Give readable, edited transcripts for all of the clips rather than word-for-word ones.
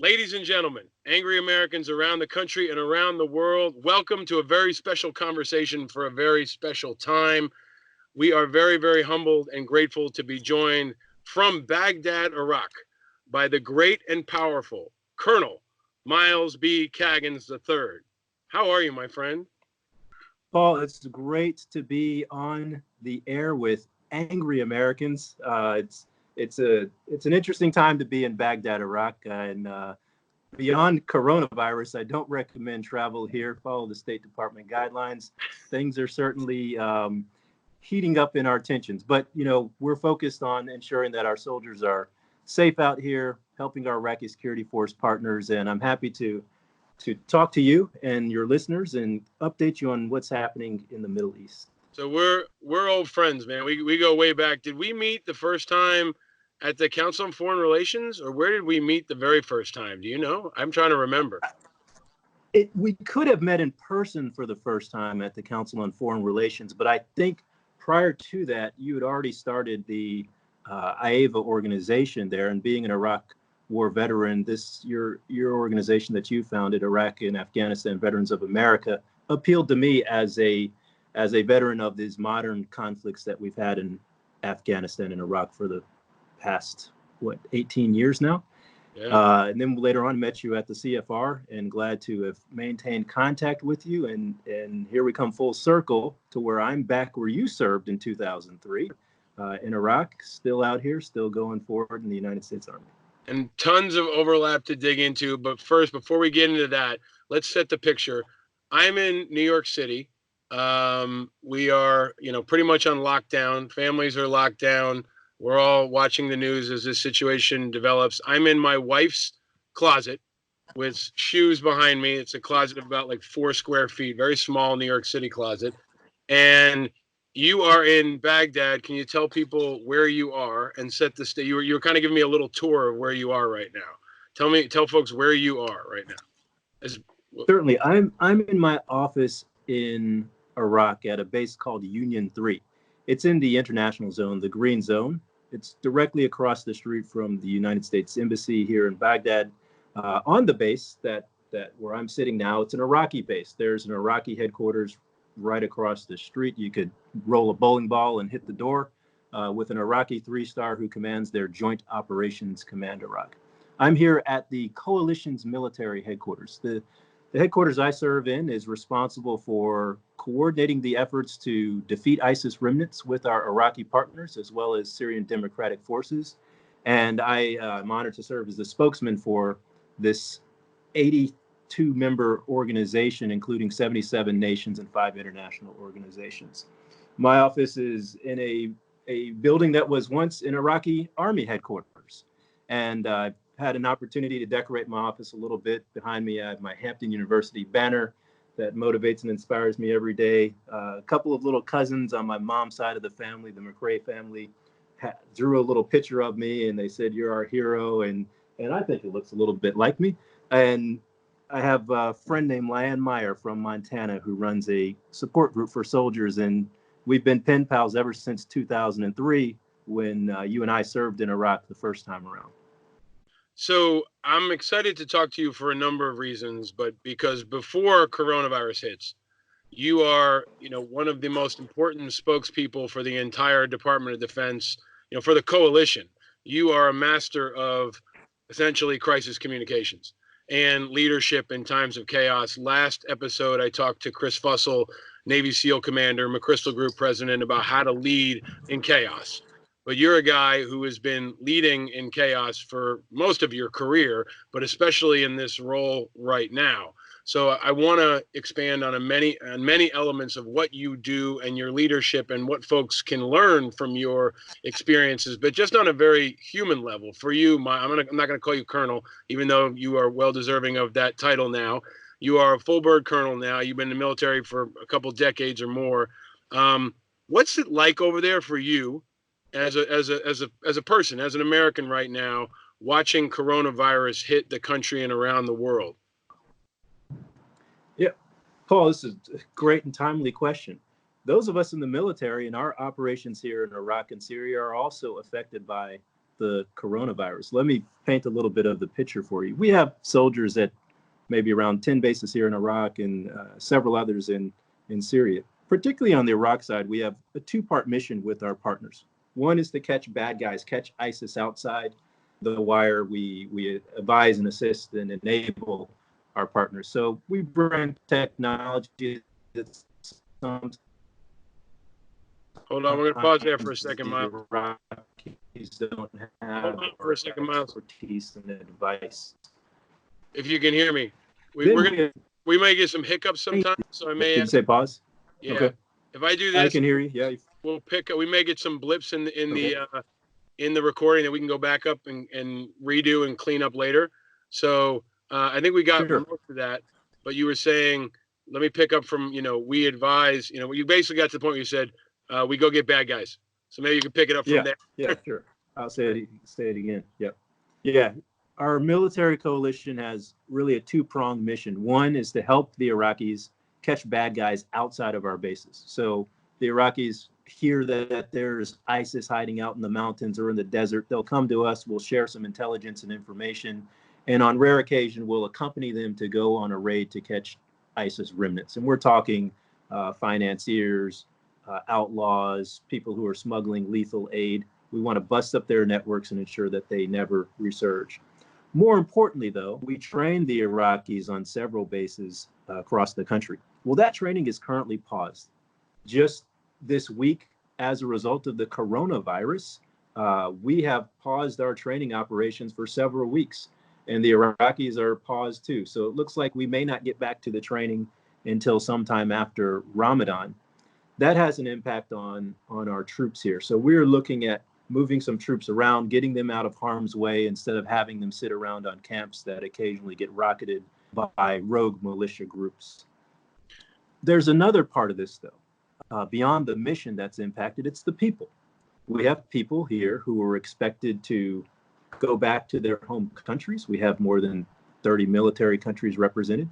Ladies and gentlemen, angry Americans around the country and around the world, welcome to a very special conversation for a very special time. We are very, very humbled and grateful to be joined from Baghdad, Iraq, by the great and powerful Colonel Miles B. Caggins III. How are you, my friend? Paul, it's great to be on the air with angry Americans. It's an interesting time to be in Baghdad, Iraq, and beyond coronavirus, I don't recommend travel here. Follow the State Department guidelines. Things are certainly heating up in our tensions, but we're focused on ensuring that our soldiers are safe out here, helping our Iraqi security force partners, and I'm happy to talk to you and your listeners and update you on what's happening in the Middle East. So we're old friends, man. We go way back. Did we meet the first time at the Council on Foreign Relations, or where did we meet the very first time? Do you know? I'm trying to remember. We could have met in person for the first time at the Council on Foreign Relations, but I think prior to that, you had already started the IAVA organization there, and being an Iraq War veteran, your organization that you founded, Iraq and Afghanistan Veterans of America, appealed to me as a veteran of these modern conflicts that we've had in Afghanistan and Iraq for the past 18 years now. Yeah. And then later on met you at the CFR, and glad to have maintained contact with you. And here we come full circle to where I'm back where you served in 2003 in Iraq, still out here, still going forward in the United States Army. And tons of overlap to dig into. But first, before we get into that, let's set the picture. I'm in New York City. We are, pretty much on lockdown. Families are locked down. We're all watching the news as this situation develops. I'm in my wife's closet with shoes behind me. It's a closet of about like 4 square feet, very small New York City closet. And you are in Baghdad. Can you tell people where you are and set the stage? You were kind of giving me a little tour of where you are right now. Tell folks where you are right now. Certainly, I'm in my office in Iraq at a base called Union 3. It's in the international zone, the green zone. It's directly across the street from the United States Embassy here in Baghdad. On the base that where I'm sitting now, it's an Iraqi base. There's an Iraqi headquarters right across the street. You could roll a bowling ball and hit the door with an Iraqi 3-star who commands their Joint Operations Command Iraq. I'm here at the coalition's military headquarters. The headquarters I serve in is responsible for coordinating the efforts to defeat ISIS remnants with our Iraqi partners, as well as Syrian Democratic Forces. And I'm honored to serve as the spokesman for this 82-member organization, including 77 nations and 5 international organizations. My office is in a building that was once an Iraqi Army headquarters. And I've had an opportunity to decorate my office a little bit. Behind me, I have my Hampton University banner that motivates and inspires me every day. A couple of little cousins on my mom's side of the family, the McRae family, drew a little picture of me, and they said, "You're our hero." And I think it looks a little bit like me. And I have a friend named Lyanne Meyer from Montana who runs a support group for soldiers. And we've been pen pals ever since 2003 when you and I served in Iraq the first time around. So I'm excited to talk to you for a number of reasons, but because before coronavirus hits, you are, one of the most important spokespeople for the entire Department of Defense, for the coalition. You are a master of essentially crisis communications and leadership in times of chaos. Last episode, I talked to Chris Fussell, Navy SEAL commander, McChrystal Group president, about how to lead in chaos. But you're a guy who has been leading in chaos for most of your career, but especially in this role right now. So I want to expand on many elements of what you do and your leadership and what folks can learn from your experiences, but just on a very human level. For you, I'm not going to call you Colonel, even though you are well deserving of that title now. You are a full bird colonel now. You've been in the military for a couple decades or more. What's it like over there for you as a person, as an American right now, watching coronavirus hit the country and around the world? Yeah, Paul, this is a great and timely question. Those of us in the military and our operations here in Iraq and Syria are also affected by the coronavirus. Let me paint a little bit of the picture for you. We have soldiers at maybe around 10 bases here in Iraq and several others in Syria. Particularly on the Iraq side, we have a two-part mission with our partners. One is to catch bad guys, catch ISIS outside the wire. We advise and assist and enable our partners. So we bring technology that's some. Hold on, we're gonna pause there for a second, Miles. Iraqis don't have Hold on for a second, Miles. expertise and advice. If you can hear me, we may get some hiccups sometimes, so I may. Did you say pause? Yeah. Okay. If I do I this, can hear you. Yeah. we'll we may get some blips in Okay. the recording that we can go back up and redo and clean up later. So I think we got Sure. most of that. But you were saying, let me pick up from, we advise, you basically got to the point where you said, we go get bad guys. So maybe you can pick it up from there. Yeah, sure. I'll say it again. Yep. Yeah. Our military coalition has really a two-pronged mission. One is to help the Iraqis catch bad guys outside of our bases. So the Iraqis hear that there's ISIS hiding out in the mountains or in the desert. They'll come to us. We'll share some intelligence and information. And on rare occasion, we'll accompany them to go on a raid to catch ISIS remnants. And we're talking financiers, outlaws, people who are smuggling lethal aid. We want to bust up their networks and ensure that they never resurge. More importantly, though, we train the Iraqis on several bases across the country. Well, that training is currently paused. Just this week, as a result of the coronavirus, we have paused our training operations for several weeks, and the Iraqis are paused too. So it looks like we may not get back to the training until sometime after Ramadan. That has an impact on our troops here. So we're looking at moving some troops around, getting them out of harm's way instead of having them sit around on camps that occasionally get rocketed by rogue militia groups. There's another part of this, though. Beyond the mission that's impacted, it's the people. We have people here who are expected to go back to their home countries. We have more than 30 military countries represented.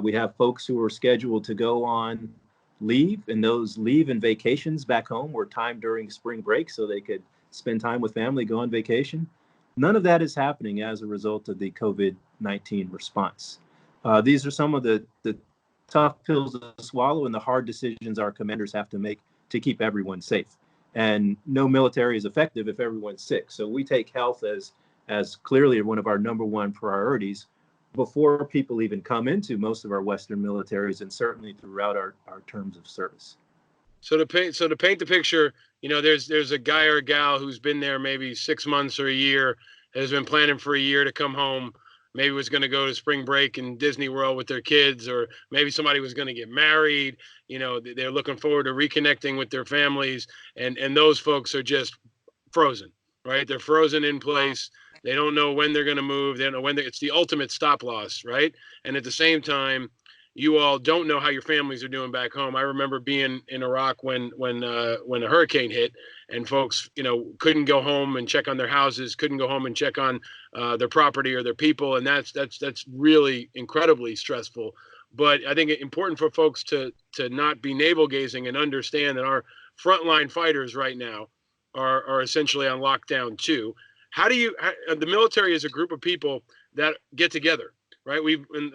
We have folks who are scheduled to go on leave, and those leave and vacations back home were timed during spring break so they could spend time with family, go on vacation. None of that is happening as a result of the COVID-19 response. These are some of the tough pills to swallow and the hard decisions our commanders have to make to keep everyone safe. And no military is effective if everyone's sick. So we take health as clearly one of our number one priorities before people even come into most of our Western militaries and certainly throughout our terms of service. So to paint the picture, there's a guy or a gal who's been there maybe 6 months or a year, has been planning for a year to come home, maybe was going to go to spring break in Disney World with their kids, or maybe somebody was going to get married. They're looking forward to reconnecting with their families, and those folks are just frozen, right? They're frozen in place. They don't know when they're going to move. They don't know when it's the ultimate stop loss, right? And at the same time, you all don't know how your families are doing back home. I remember being in Iraq when a hurricane hit, and folks, couldn't go home and check on their houses, couldn't go home and check on their property or their people, and that's really incredibly stressful. But I think it's important for folks to not be navel gazing and understand that our frontline fighters right now are essentially on lockdown too. The military is a group of people that get together. Right,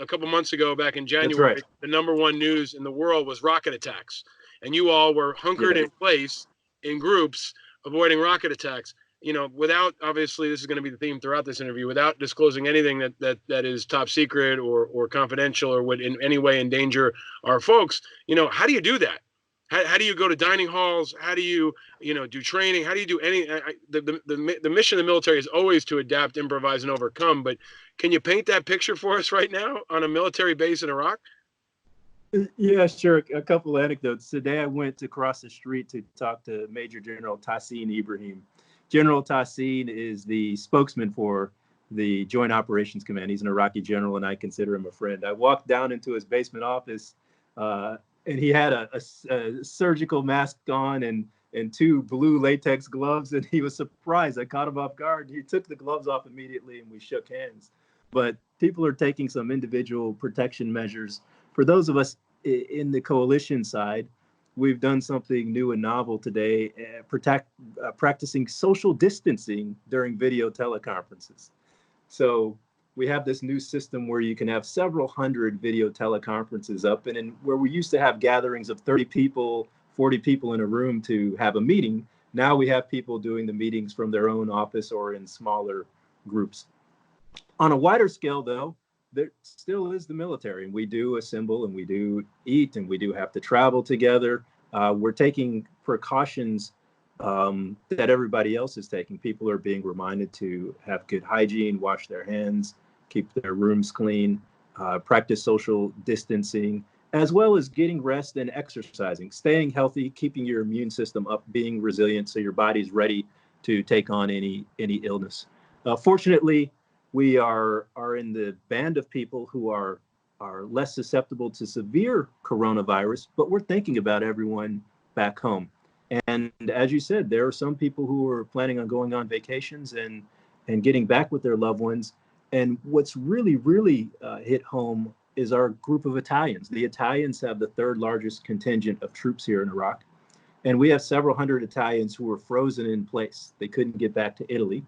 a couple months ago, back in January, right. The number one news in the world was rocket attacks, and you all were hunkered in place in groups, avoiding rocket attacks. Without, obviously, this is going to be the theme throughout this interview, without disclosing anything that is top secret or confidential or would in any way endanger our folks. How do you do that? How do you go to dining halls? How do you, do training? How do you do any? The mission of the military is always to adapt, improvise, and overcome. But can you paint that picture for us right now on a military base in Iraq? Yeah, sure. A couple of anecdotes. Today I went across the street to talk to Major General Tahsin Ibrahim. General Tahsin is the spokesman for the Joint Operations Command. He's an Iraqi general, and I consider him a friend. I walked down into his basement office, and he had a surgical mask on and two blue latex gloves, and he was surprised. I caught him off guard. He took the gloves off immediately, and we shook hands. But people are taking some individual protection measures. For those of us in the coalition side, we've done something new and novel today, practicing social distancing during video teleconferences. So we have this new system where you can have several hundred video teleconferences up, and where we used to have gatherings of 30 people, 40 people in a room to have a meeting, now we have people doing the meetings from their own office or in smaller groups. On a wider scale, though, there still is the military, and we do assemble and we do eat and we do have to travel together. We're taking precautions that everybody else is taking. People are being reminded to have good hygiene, wash their hands, keep their rooms clean, practice social distancing, as well as getting rest and exercising, staying healthy, keeping your immune system up, being resilient so your body's ready to take on any illness. Fortunately, we are in the band of people who are less susceptible to severe coronavirus, but we're thinking about everyone back home. And as you said, there are some people who are planning on going on vacations and getting back with their loved ones. And what's really hit home is our group of Italians. The Italians have the third largest contingent of troops here in Iraq. And we have several hundred Italians who were frozen in place. They couldn't get back to Italy,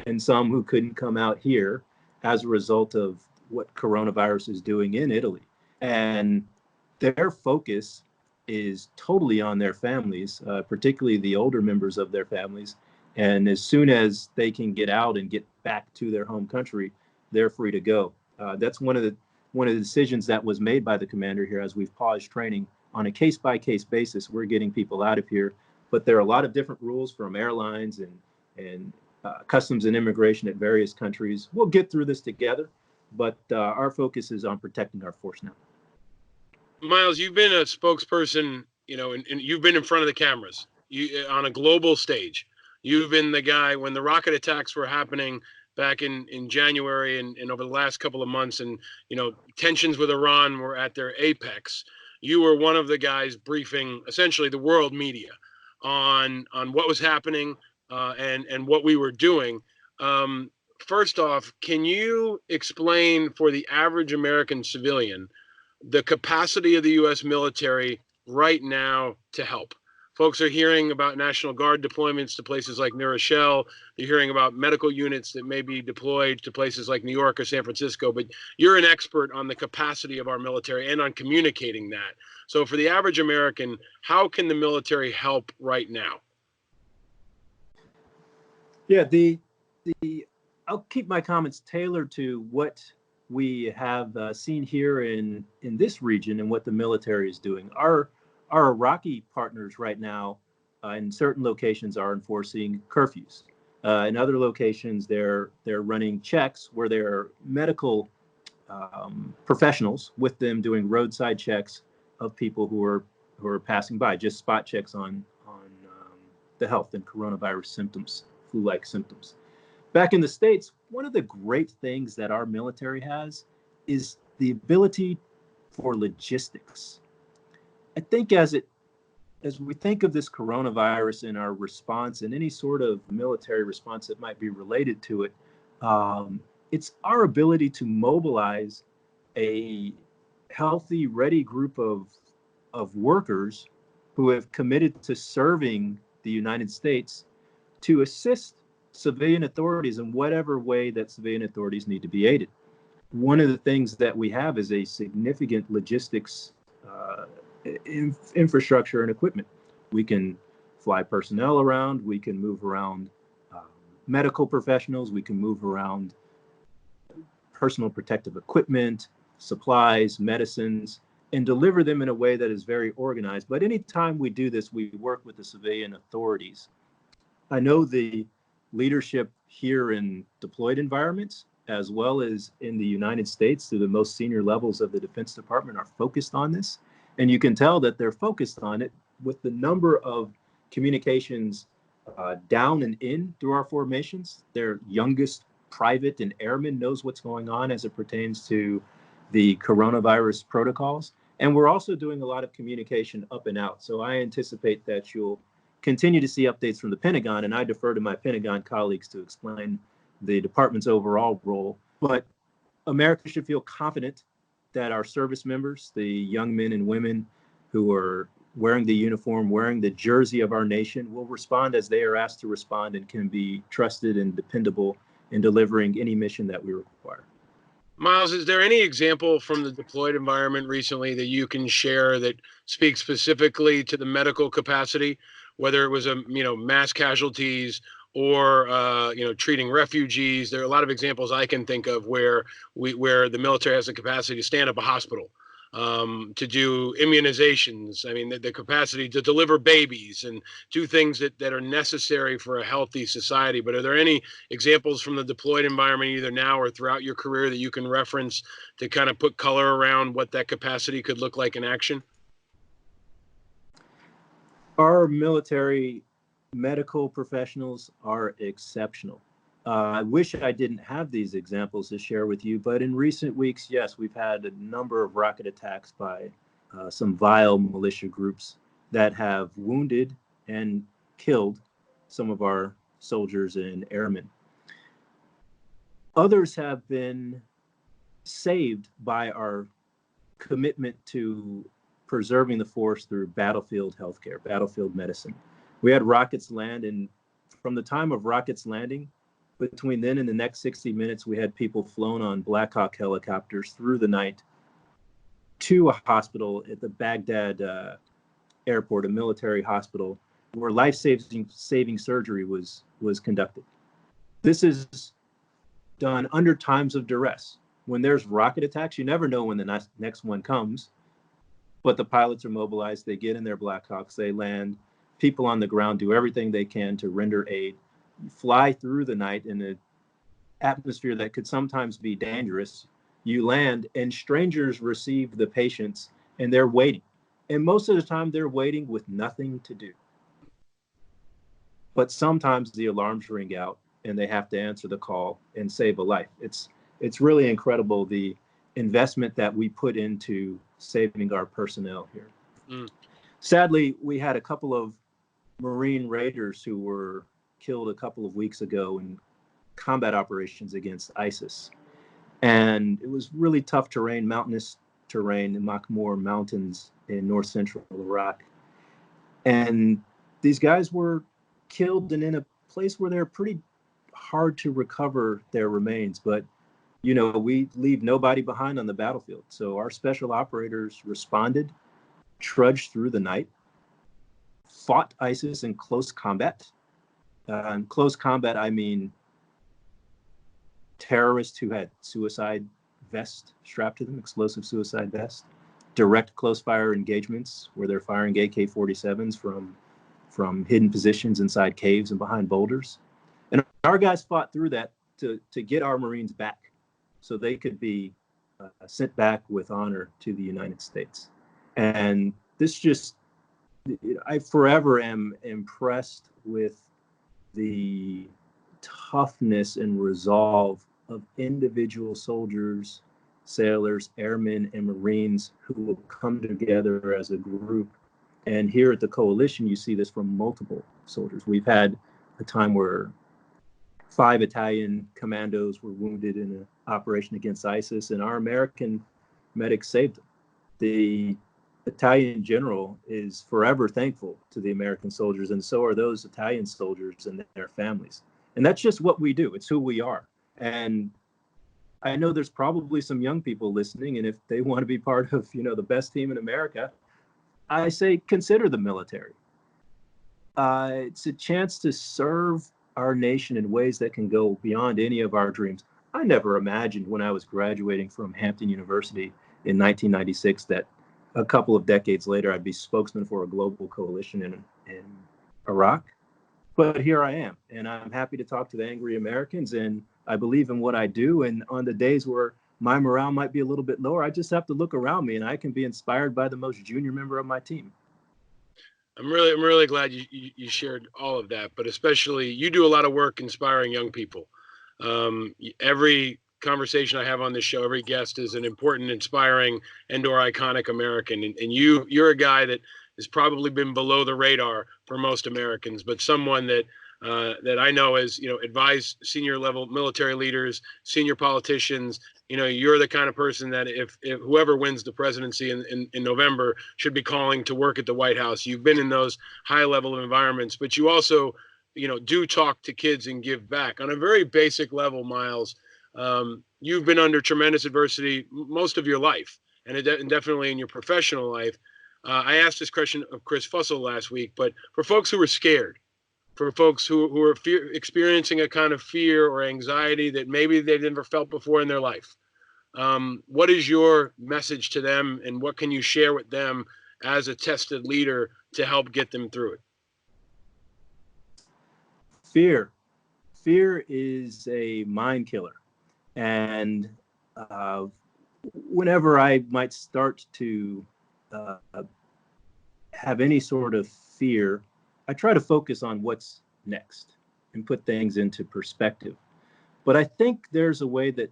and some who couldn't come out here as a result of what coronavirus is doing in Italy. And their focus is totally on their families, particularly the older members of their families. And as soon as they can get out and get back to their home country, they're free to go. That's one of the decisions that was made by the commander here as we've paused training on a case-by-case basis. We're getting people out of here, but there are a lot of different rules from airlines and customs and immigration at various countries. We'll get through this together, but our focus is on protecting our force now. Miles, you've been a spokesperson, and you've been in front of the cameras on a global stage. You've been the guy when the rocket attacks were happening back in January and over the last couple of months, and tensions with Iran were at their apex. You were one of the guys briefing essentially the world media on what was happening and what we were doing. First off, can you explain for the average American civilian the capacity of the U.S. military right now to help? Folks are hearing about National Guard deployments to places like New Rochelle. They're hearing about medical units that may be deployed to places like New York or San Francisco. But you're an expert on the capacity of our military and on communicating that. So for the average American, how can the military help right now? Yeah, I'll keep my comments tailored to what we have seen here in this region and what the military is doing. Our Iraqi partners right now in certain locations are enforcing curfews. In other locations, they're running checks where there are medical professionals with them doing roadside checks of people who are passing by, just spot checks on the health and coronavirus symptoms, flu-like symptoms. Back in the States, one of the great things that our military has is the ability for logistics. I think as we think of this coronavirus and our response and any sort of military response that might be related to it, it's our ability to mobilize a healthy, ready group of workers who have committed to serving the United States to assist civilian authorities in whatever way that civilian authorities need to be aided. One of the things that we have is a significant logistics infrastructure and equipment. We can fly personnel around, we can move around medical professionals, we can move around personal protective equipment, supplies, medicines, and deliver them in a way that is very organized. But anytime we do this, we work with the civilian authorities. I know the leadership here in deployed environments, as well as in the United States, to the most senior levels of the Defense Department, are focused on this. And you can tell that they're focused on it with the number of communications down and in through our formations. Their youngest private and airman knows what's going on as it pertains to the coronavirus protocols. And we're also doing a lot of communication up and out. So I anticipate that you'll continue to see updates from the Pentagon, and I defer to my Pentagon colleagues to explain the department's overall role. But America should feel confident that our service members, the young men and women who are wearing the uniform, wearing the jersey of our nation, will respond as they are asked to respond and can be trusted and dependable in delivering any mission that we require. Miles, is there any example from the deployed environment recently that you can share that speaks specifically to the medical capacity, whether it was mass casualties or treating refugees? There are a lot of examples I can think of where the military has the capacity to stand up a hospital, to do immunizations. I mean, the capacity to deliver babies and do things that are necessary for a healthy society. But are there any examples from the deployed environment, either now or throughout your career, that you can reference to kind of put color around what that capacity could look like in action? Our military medical professionals are exceptional. I wish I didn't have these examples to share with you, but in recent weeks, yes, we've had a number of rocket attacks by some vile militia groups that have wounded and killed some of our soldiers and airmen. Others have been saved by our commitment to preserving the force through battlefield healthcare, battlefield medicine. We had rockets land, and from the time of rockets landing, between then and the next 60 minutes, we had people flown on Black Hawk helicopters through the night to a hospital at the Baghdad airport, a military hospital, where life-saving surgery was conducted. This is done under times of duress. When there's rocket attacks, you never know when the next one comes, but the pilots are mobilized, they get in their Black Hawks, they land, people on the ground do everything they can to render aid. You fly through the night in an atmosphere that could sometimes be dangerous. You land and strangers receive the patients and they're waiting. And most of the time they're waiting with nothing to do. But sometimes the alarms ring out and they have to answer the call and save a life. It's really incredible, the investment that we put into saving our personnel here. Sadly, we had a couple of Marine raiders who were killed a couple of weeks ago in combat operations against ISIS. And it was really tough terrain, mountainous terrain in Makmur Mountains in north central Iraq. And these guys were killed and in a place where they're pretty hard to recover their remains. But, we leave nobody behind on the battlefield. So our special operators responded, trudged through the night, fought ISIS in close combat. In close combat, I mean terrorists who had suicide vests strapped to them, explosive suicide vests, direct close fire engagements where they're firing AK-47s from hidden positions inside caves and behind boulders. And our guys fought through that to get our Marines back so they could be sent back with honor to the United States. And I forever am impressed with the toughness and resolve of individual soldiers, sailors, airmen, and Marines who will come together as a group. And here at the coalition, you see this from multiple soldiers. We've had a time where 5 Italian commandos were wounded in an operation against ISIS, and our American medics saved them. The Italian general is forever thankful to the American soldiers, and so are those Italian soldiers and their families. And that's just what we do. It's who we are. And I know there's probably some young people listening, and if they want to be part of, the best team in America, I say consider the military. It's a chance to serve our nation in ways that can go beyond any of our dreams. I never imagined when I was graduating from Hampton University in 1996 that a couple of decades later I'd be spokesman for a global coalition in Iraq. But here I am, and I'm happy to talk to the angry Americans, and I believe in what I do. And on the days where my morale might be a little bit lower, I just have to look around me and I can be inspired by the most junior member of my team. I'm really glad you shared all of that, but especially you do a lot of work inspiring young people. Every conversation I have on this show, every guest is an important, inspiring, and/or iconic American, and you're a guy that has probably been below the radar for most Americans, but someone that that I know as, advise senior level military leaders, senior politicians. You're the kind of person that if whoever wins the presidency in November should be calling to work at the White House. You've been in those high level of environments, but you also, do talk to kids and give back on a very basic level. Miles, you've been under tremendous adversity most of your life, and definitely in your professional life. I asked this question of Chris Fussell last week, but for folks who are scared, for folks who are experiencing a kind of fear or anxiety that maybe they've never felt before in their life, what is your message to them, and what can you share with them as a tested leader to help get them through it? Fear. Fear is a mind killer. And whenever I might start to have any sort of fear, I try to focus on what's next and put things into perspective. But I think there's a way that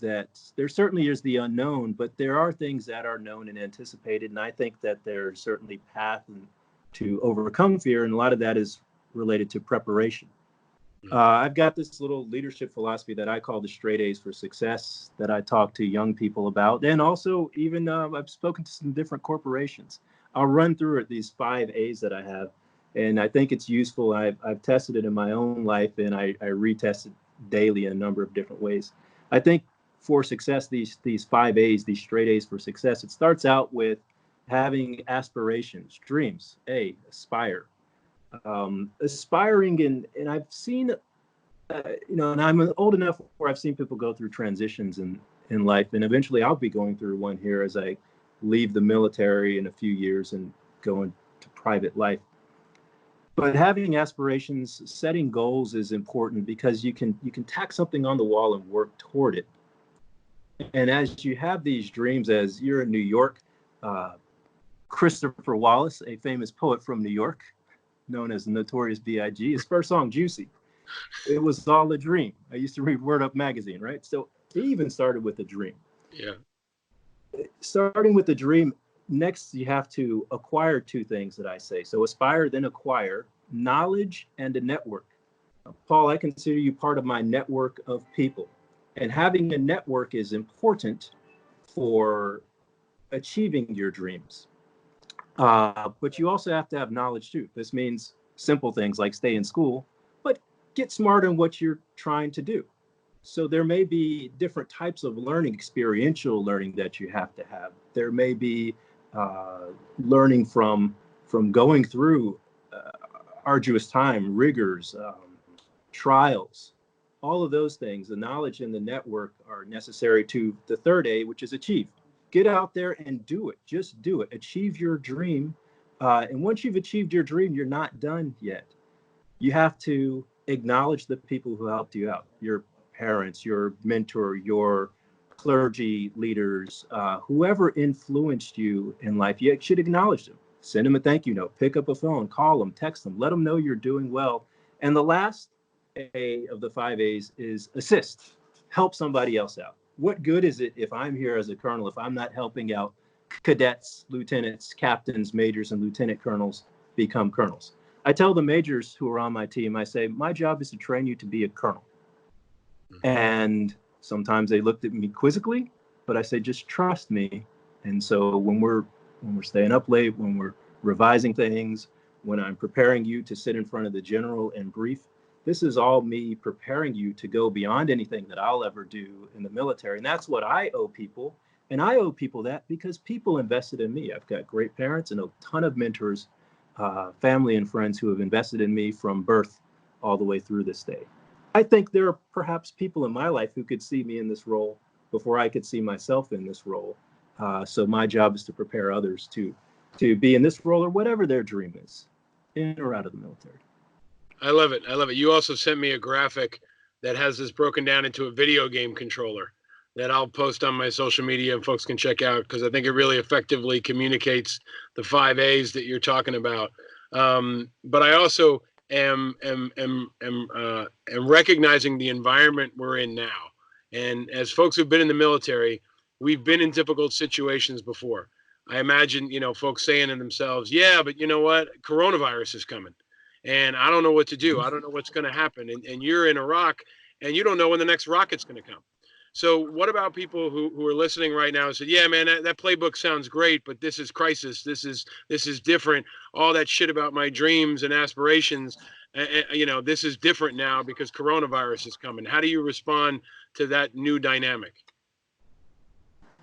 there certainly is the unknown, but there are things that are known and anticipated. And I think that there's certainly path to overcome fear. And a lot of that is related to preparation. I've got this little leadership philosophy that I call the straight A's for success that I talk to young people about. And also even I've spoken to some different corporations. I'll run through these 5 A's that I have. And I think it's useful. I've tested it in my own life, and I retest it daily in a number of different ways. I think for success, these 5 A's, these straight A's for success, it starts out with having aspirations, dreams. A, aspire. Aspiring, and I've seen, and I'm old enough where I've seen people go through transitions in life, and eventually I'll be going through one here as I leave the military in a few years and go into private life. But having aspirations, setting goals is important because you can tack something on the wall and work toward it. And as you have these dreams, as you're in New York, Christopher Wallace, a famous poet from New York, known as Notorious B.I.G., his first song, Juicy, it was all a dream. I used to read Word Up magazine, right? So he even started with a dream. Yeah. Starting with the dream, next you have to acquire 2 things that I say. So aspire, then acquire knowledge and a network. Paul, I consider you part of my network of people. And having a network is important for achieving your dreams. But you also have to have knowledge too. This means simple things like stay in school, but get smart on what you're trying to do. So there may be different types of learning, experiential learning that you have to have. There may be learning from going through arduous time, rigors, trials, all of those things. The knowledge and the network are necessary to the 3rd A, which is achieve. Get out there and do it. Just do it. Achieve your dream. And once you've achieved your dream, you're not done yet. You have to acknowledge the people who helped you out, your parents, your mentor, your clergy leaders, whoever influenced you in life. You should acknowledge them. Send them a thank you note. Pick up a phone, call them, text them, let them know you're doing well. And the last A of the 5 A's is assist. Help somebody else out. What good is it if I'm here as a colonel, if I'm not helping out cadets, lieutenants, captains, majors, and lieutenant colonels become colonels? I tell the majors who are on my team, I say, my job is to train you to be a colonel. And sometimes they looked at me quizzically, but I say, just trust me. And so when we're staying up late, when we're revising things, when I'm preparing you to sit in front of the general and brief, this is all me preparing you to go beyond anything that I'll ever do in the military. And that's what I owe people. And I owe people that because people invested in me. I've got great parents and a ton of mentors, family and friends who have invested in me from birth all the way through this day. I think there are perhaps people in my life who could see me in this role before I could see myself in this role. So my job is to prepare others to be in this role or whatever their dream is, in or out of the military. I love it. I love it. You also sent me a graphic that has this broken down into a video game controller that I'll post on my social media and folks can check out because I think it really effectively communicates the 5 A's that you're talking about. But I also am recognizing the environment we're in now. And as folks who've been in the military, we've been in difficult situations before. I imagine, folks saying to themselves, yeah, but you know what? Coronavirus is coming. and I don't know what to do. I don't know what's going to happen. And you're in Iraq, and you don't know when the next rocket's going to come. So what about people who are listening right now and said, yeah, man, that playbook sounds great, but this is crisis. This is different. All that shit about my dreams and aspirations, this is different now because coronavirus is coming. How do you respond to that new dynamic?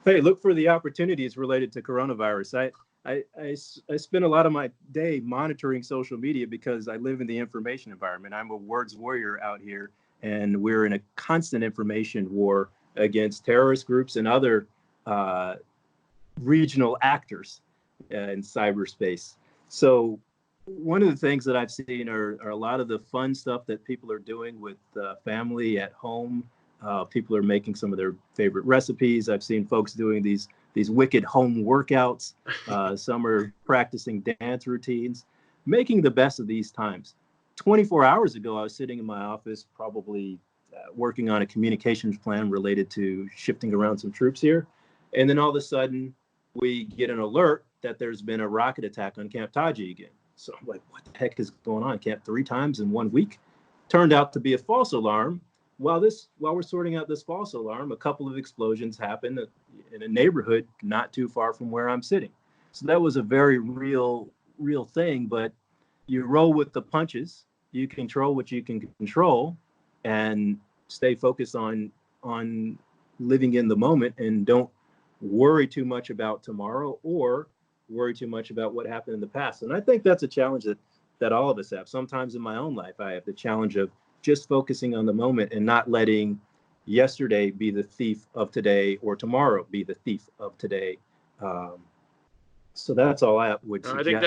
Hey, look for the opportunities related to coronavirus. I spend a lot of my day monitoring social media because I live in the information environment. I'm a words warrior out here, and we're in a constant information war against terrorist groups and other regional actors in cyberspace. So one of the things that I've seen are a lot of the fun stuff that people are doing with family at home. People are making some of their favorite recipes. I've seen folks doing these wicked home workouts. Some are practicing dance routines, making the best of these times. 24 hours ago, I was sitting in my office, probably working on a communications plan related to shifting around some troops here. And then all of a sudden, we get an alert that there's been a rocket attack on Camp Taji again. So I'm like, what the heck is going on? Camp 3 times in 1 week? Turned out to be a false alarm. While we're sorting out this false alarm, a couple of explosions happened in a neighborhood not too far from where I'm sitting. So that was a very real thing, but you roll with the punches. You control what you can control and stay focused on living in the moment, and don't worry too much about tomorrow or worry too much about what happened in the past. And I think that's a challenge that all of us have. Sometimes in my own life, I have the challenge of just focusing on the moment and not letting yesterday be the thief of today or tomorrow be the thief of today. So that's all I would suggest. I think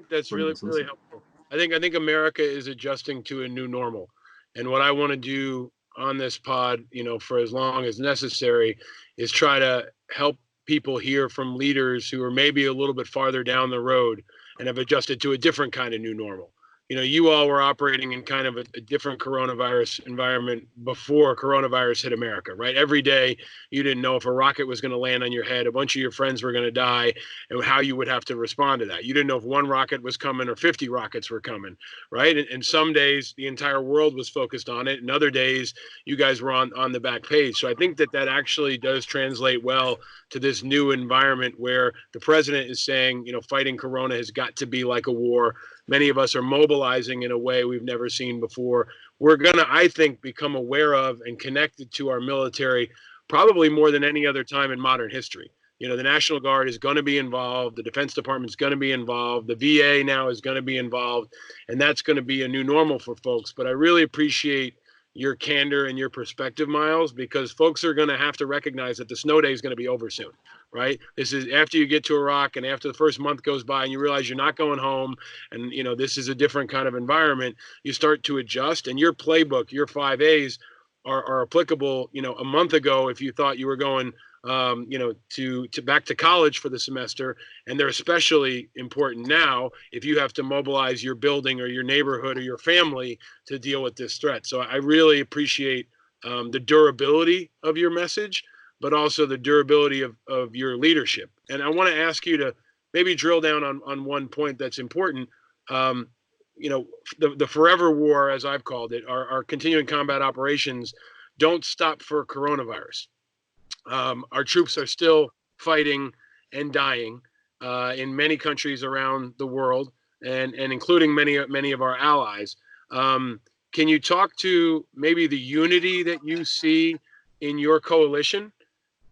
that's really helpful. I think America is adjusting to a new normal, and what I want to do on this pod, for as long as necessary, is try to help people hear from leaders who are maybe a little bit farther down the road and have adjusted to a different kind of new normal. You all were operating in kind of a different coronavirus environment before coronavirus hit America, right? Every day you didn't know if a rocket was going to land on your head, a bunch of your friends were going to die, and how you would have to respond to that. You didn't know if one rocket was coming or 50 rockets were coming, right? And some days the entire world was focused on it, and other days you guys were on the back page. So I think that actually does translate well to this new environment where the president is saying, fighting corona has got to be like a war. Many of us are mobilizing in a way we've never seen before. We're going to, I think, become aware of and connected to our military probably more than any other time in modern history. The National Guard is going to be involved. The Defense Department is going to be involved. The VA now is going to be involved. And that's going to be a new normal for folks. But I really appreciate your candor and your perspective, Miles, because folks are going to have to recognize that the snow day is going to be over soon, right? This is after you get to Iraq and after the first month goes by and you realize you're not going home and, this is a different kind of environment, you start to adjust, and your playbook, your 5As are applicable, a month ago if you thought you were going to back to college for the semester, and they're especially important now if you have to mobilize your building or your neighborhood or your family to deal with this threat. So I really appreciate the durability of your message, but also the durability of your leadership. And I want to ask you to maybe drill down on one point that's important. The forever war, as I've called it, our continuing combat operations don't stop for coronavirus. Our troops are still fighting and dying in many countries around the world, and including many of our allies. Can you talk to maybe the unity that you see in your coalition,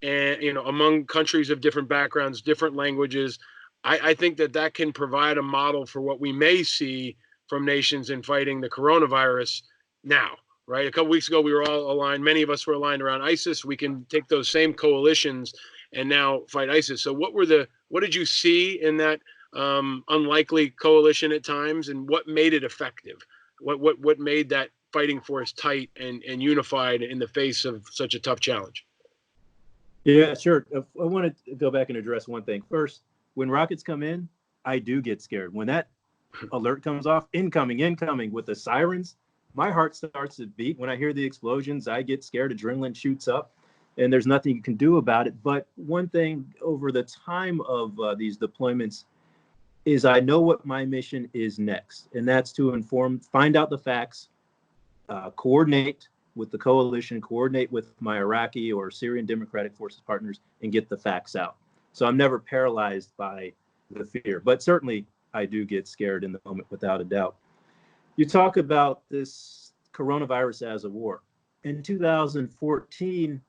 and among countries of different backgrounds, different languages? I think that can provide a model for what we may see from nations in fighting the coronavirus now. Right. A couple weeks ago, we were all aligned. Many of us were aligned around ISIS. We can take those same coalitions and now fight ISIS. So what did you see in that unlikely coalition at times, and what made it effective? What made that fighting force tight and unified in the face of such a tough challenge? Yeah, sure. I want to go back and address one thing. First, when rockets come in, I do get scared. When that alert comes off, incoming with the sirens, my heart starts to beat. When I hear the explosions, I get scared. Adrenaline shoots up, and there's nothing you can do about it. But one thing, over the time of these deployments, is I know what my mission is next, and that's to find out the facts, coordinate with the coalition, coordinate with my Iraqi or Syrian Democratic Forces partners, and get the facts out. So I'm never paralyzed by the fear, but certainly I do get scared in the moment, without a doubt. You talk about this coronavirus as a war. In 2014,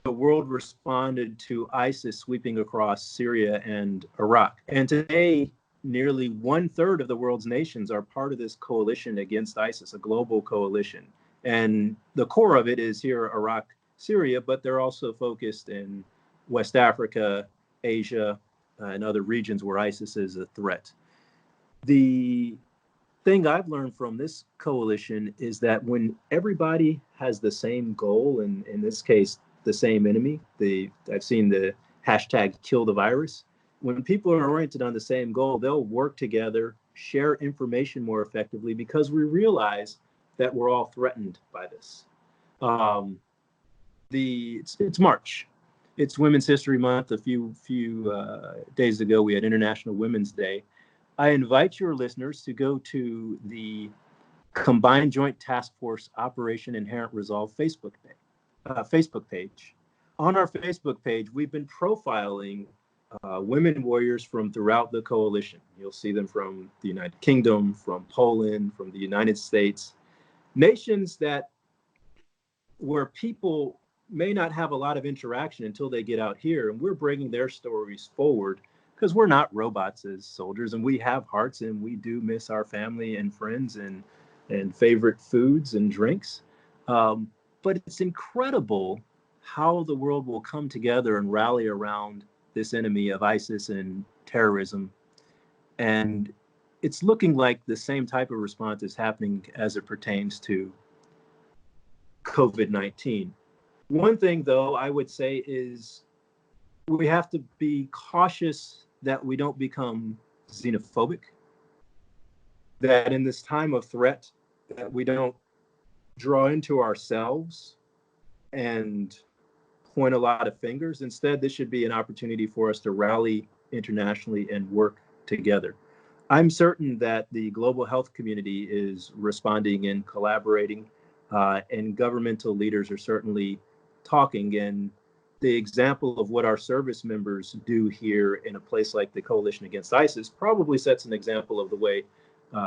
the world responded to ISIS sweeping across Syria and Iraq. And today, nearly 1/3 of the world's nations are part of this coalition against ISIS, a global coalition. And the core of it is here, Iraq, Syria, but they're also focused in West Africa, Asia, and other regions where ISIS is a threat. The thing I've learned from this coalition is that when everybody has the same goal, and in this case, the same enemy, I've seen the hashtag kill the virus. When people are oriented on the same goal, they'll work together, share information more effectively, because we realize that we're all threatened by this. It's March. It's Women's History Month. A few days ago, we had International Women's Day. I invite your listeners to go to the Combined Joint Task Force Operation Inherent Resolve Facebook page. On our Facebook page, we've been profiling women warriors from throughout the coalition. You'll see them from the United Kingdom, from Poland, from the United States, nations where people may not have a lot of interaction until they get out here, and we're bringing their stories forward because we're not robots as soldiers, and we have hearts, and we do miss our family and friends and favorite foods and drinks. But it's incredible how the world will come together and rally around this enemy of ISIS and terrorism. And it's looking like the same type of response is happening as it pertains to COVID-19. One thing, though, I would say is we have to be cautious that we don't become xenophobic, that in this time of threat, that we don't draw into ourselves and point a lot of fingers. Instead, this should be an opportunity for us to rally internationally and work together. I'm certain that the global health community is responding and collaborating, and governmental leaders are certainly talking. And the example of what our service members do here in a place like the Coalition Against ISIS probably sets an example of the way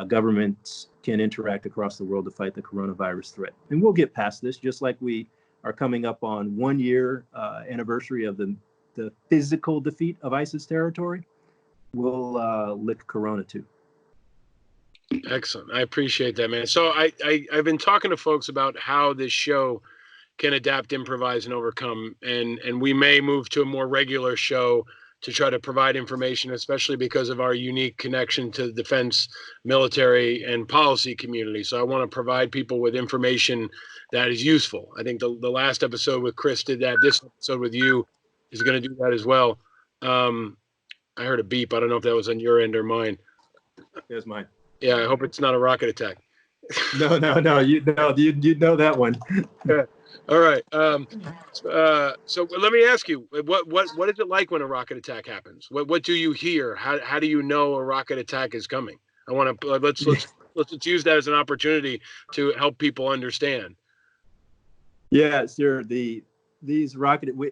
governments can interact across the world to fight the coronavirus threat. And we'll get past this, just like we are coming up on 1 year anniversary of the physical defeat of ISIS territory. We'll lick Corona too. Excellent. I appreciate that, man. So I've been talking to folks about how this show can adapt, improvise, and overcome. And we may move to a more regular show to try to provide information, especially because of our unique connection to the defense, military, and policy community. So I want to provide people with information that is useful. I think the last episode with Chris did that. This episode with you is going to do that as well. I heard a beep. I don't know if that was on your end or mine. It was mine. Yeah, I hope it's not a rocket attack. No. You know that one. Yeah. All right. So let me ask you, what is it like when a rocket attack happens? What do you hear? How do you know a rocket attack is coming? I want to let's use that as an opportunity to help people understand. Yeah, sure.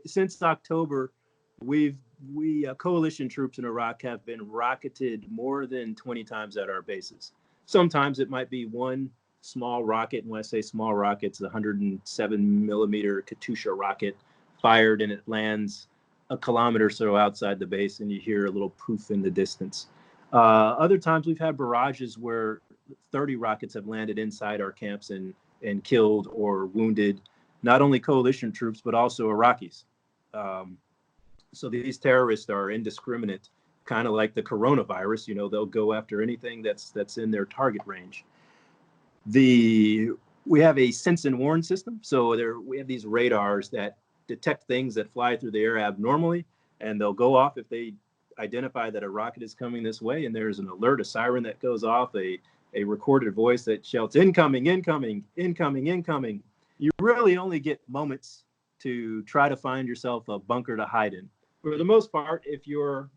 Since October, coalition troops in Iraq have been rocketed more than 20 times at our bases. Sometimes it might be one small rocket, and when I say small rocket, it's a 107 millimeter Katyusha rocket fired, and it lands a kilometer or so outside the base, and you hear a little poof in the distance. Other times we've had barrages where 30 rockets have landed inside our camps and killed or wounded not only coalition troops, but also Iraqis. So these terrorists are indiscriminate, kind of like the coronavirus. They'll go after anything that's in their target range. We have a sense and warn system. So we have these radars that detect things that fly through the air abnormally, and they'll go off if they identify that a rocket is coming this way. And there's an alert, a siren that goes off, a recorded voice that shouts, incoming, incoming, incoming, incoming. You really only get moments to try to find yourself a bunker to hide in. For the most part, if you're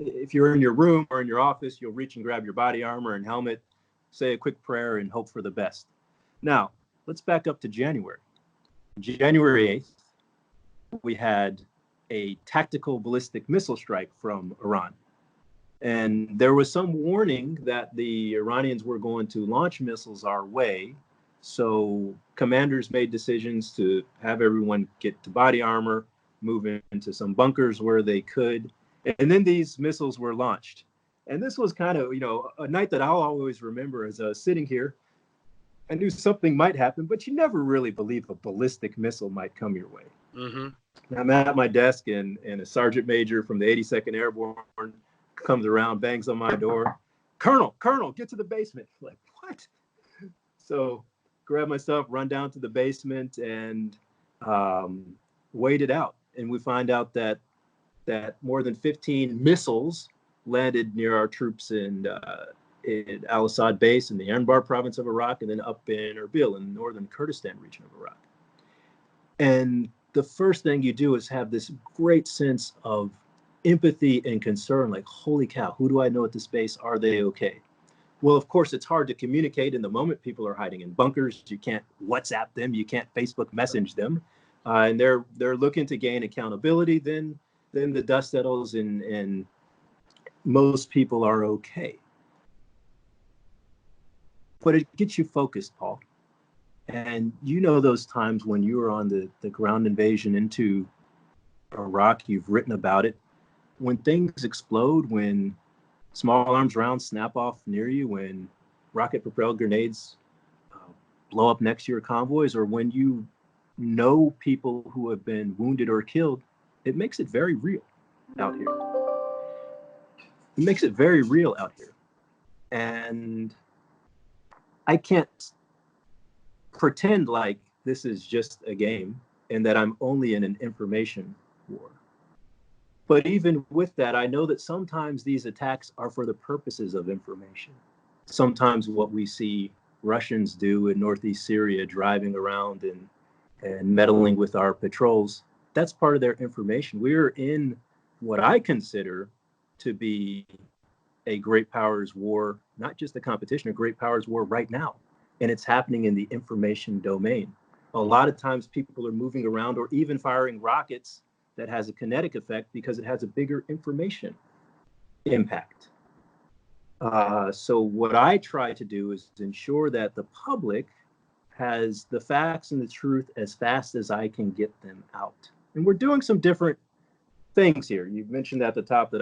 if you're in your room or in your office, you'll reach and grab your body armor and helmet, say a quick prayer, and hope for the best. Now, let's back up to January. January 8th, we had a tactical ballistic missile strike from Iran. And there was some warning that the Iranians were going to launch missiles our way. So commanders made decisions to have everyone get to body armor, move into some bunkers where they could. And then these missiles were launched. And this was kind of, a night that I'll always remember as sitting here. I knew something might happen, but you never really believe a ballistic missile might come your way. Mm-hmm. I'm at my desk, and a sergeant major from the 82nd Airborne comes around, bangs on my door. Colonel, get to the basement. Like, what? So grab my stuff, run down to the basement, and wait it out. And we find out that more than 15 missiles landed near our troops in Al-Assad base in the Anbar province of Iraq, and then up in Erbil in the northern Kurdistan region of Iraq. And the first thing you do is have this great sense of empathy and concern, like, holy cow, who do I know at this base? Are they okay? Well, of course, it's hard to communicate in the moment. People are hiding in bunkers. You can't WhatsApp them. You can't Facebook message them. And they're looking to gain accountability. Then the dust settles, and most people are okay. But it gets you focused, Paul. And those times when you were on the ground invasion into Iraq, you've written about it. When things explode, when small arms rounds snap off near you, when rocket propelled grenades blow up next to your convoys, or when you know people who have been wounded or killed, it makes it very real out here. It makes it very real out here. And I can't pretend like this is just a game and that I'm only in an information war. But even with that, I know that sometimes these attacks are for the purposes of information. Sometimes what we see Russians do in northeast Syria, driving around and meddling with our patrols, that's part of their information. We're in what I consider to be a great powers war, not just a competition, a great powers war right now. And it's happening in the information domain. A lot of times people are moving around or even firing rockets that has a kinetic effect because it has a bigger information impact. So what I try to do is to ensure that the public has the facts and the truth as fast as I can get them out. And we're doing some different things here. You've mentioned at the top that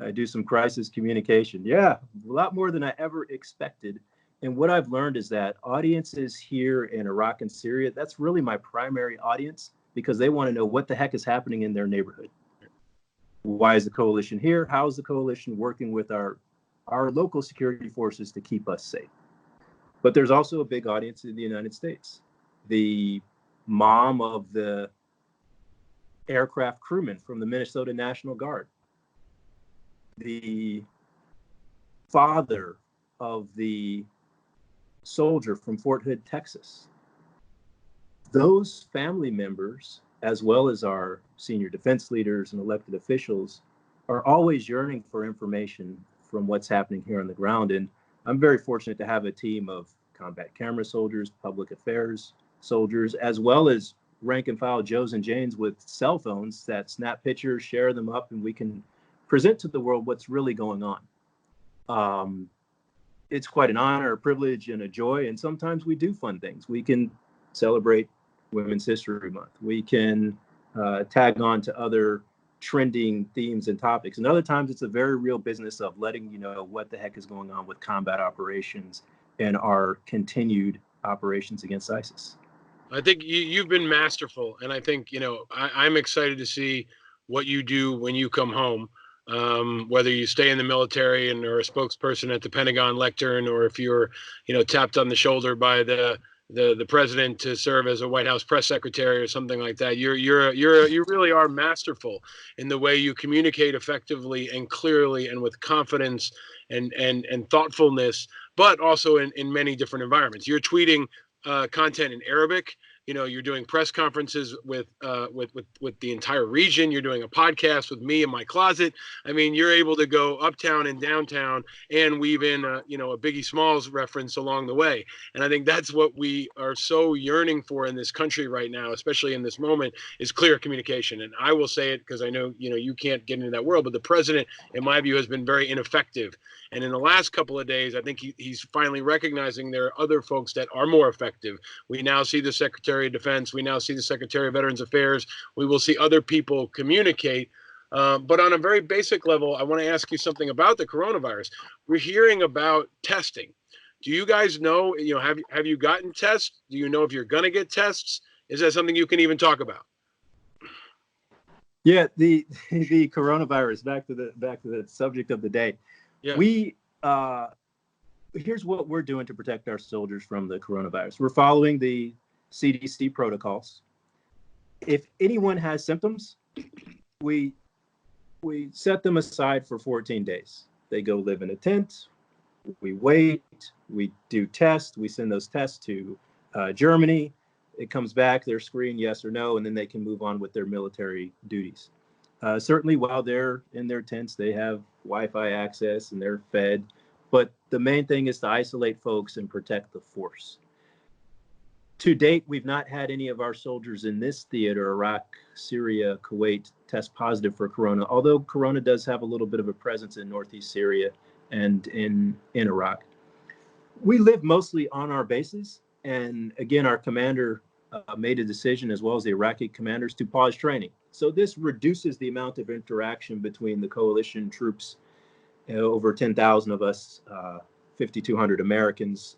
I do some crisis communication. Yeah, a lot more than I ever expected. And what I've learned is that audiences here in Iraq and Syria, that's really my primary audience, because they want to know what the heck is happening in their neighborhood. Why is the coalition here? How is the coalition working with our local security forces to keep us safe? But there's also a big audience in the United States. The mom of the aircraft crewman from the Minnesota National Guard, the father of the soldier from Fort Hood, Texas. Those family members, as well as our senior defense leaders and elected officials, are always yearning for information from what's happening here on the ground. And I'm very fortunate to have a team of combat camera soldiers, public affairs soldiers, as well as rank and file Joes and Janes with cell phones that snap pictures, share them up, and we can present to the world what's really going on. It's quite an honor, a privilege, and a joy. And sometimes we do fun things. We can celebrate Women's History Month. We can tag on to other trending themes and topics. And other times it's a very real business of letting you know what the heck is going on with combat operations and our continued operations against ISIS. I think you've been masterful. And I think, I'm excited to see what you do when you come home. Whether you stay in the military and are a spokesperson at the Pentagon lectern, or if you're, tapped on the shoulder by the president to serve as a White House press secretary or something like that, you really are masterful in the way you communicate effectively and clearly and with confidence and thoughtfulness, but also in many different environments. You're tweeting content in Arabic. You're doing press conferences with the entire region. You're doing a podcast with me in my closet. I mean, you're able to go uptown and downtown and weave in a Biggie Smalls reference along the way. And I think that's what we are so yearning for in this country right now, especially in this moment, is clear communication. And I will say it because I know, you can't get into that world, but the president, in my view, has been very ineffective. And in the last couple of days, I think he's finally recognizing there are other folks that are more effective. We now see the Secretary of Defense. We now see the Secretary of Veterans Affairs. We will see other people communicate. But on a very basic level, I want to ask you something about the coronavirus. We're hearing about testing. Do you guys know, have you gotten tests? Do you know if you're going to get tests? Is that something you can even talk about? Yeah, the coronavirus, back to the subject of the day. Yeah. We here's what we're doing to protect our soldiers from the coronavirus. We're following the CDC protocols. If anyone has symptoms, we set them aside for 14 days. They go live in a tent. We wait. We do tests. We send those tests to Germany. It comes back, they're screened yes or no, and then they can move on with their military duties. Certainly, while they're in their tents, they have Wi-Fi access and they're fed. But the main thing is to isolate folks and protect the force. To date, we've not had any of our soldiers in this theater, Iraq, Syria, Kuwait, test positive for corona, although corona does have a little bit of a presence in northeast Syria and in Iraq. We live mostly on our bases. And again, our commander made a decision, as well as the Iraqi commanders, to pause training. So this reduces the amount of interaction between the coalition troops, over 10,000 of us, 5,200 Americans,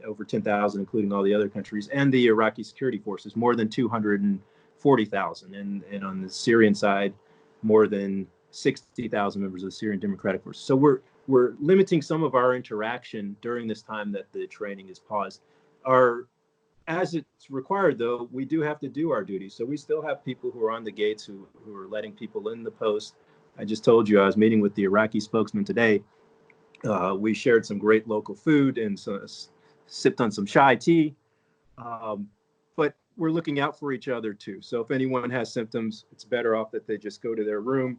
over 10,000, including all the other countries, and the Iraqi security forces, more than 240,000. And on the Syrian side, more than 60,000 members of the Syrian Democratic Forces. So we're limiting some of our interaction during this time that the training is paused. As it's required, though, we do have to do our duty. So we still have people who are on the gates who are letting people in the post. I just told you I was meeting with the Iraqi spokesman today. We shared some great local food and sipped on some chai tea. But we're looking out for each other, too. So if anyone has symptoms, it's better off that they just go to their room,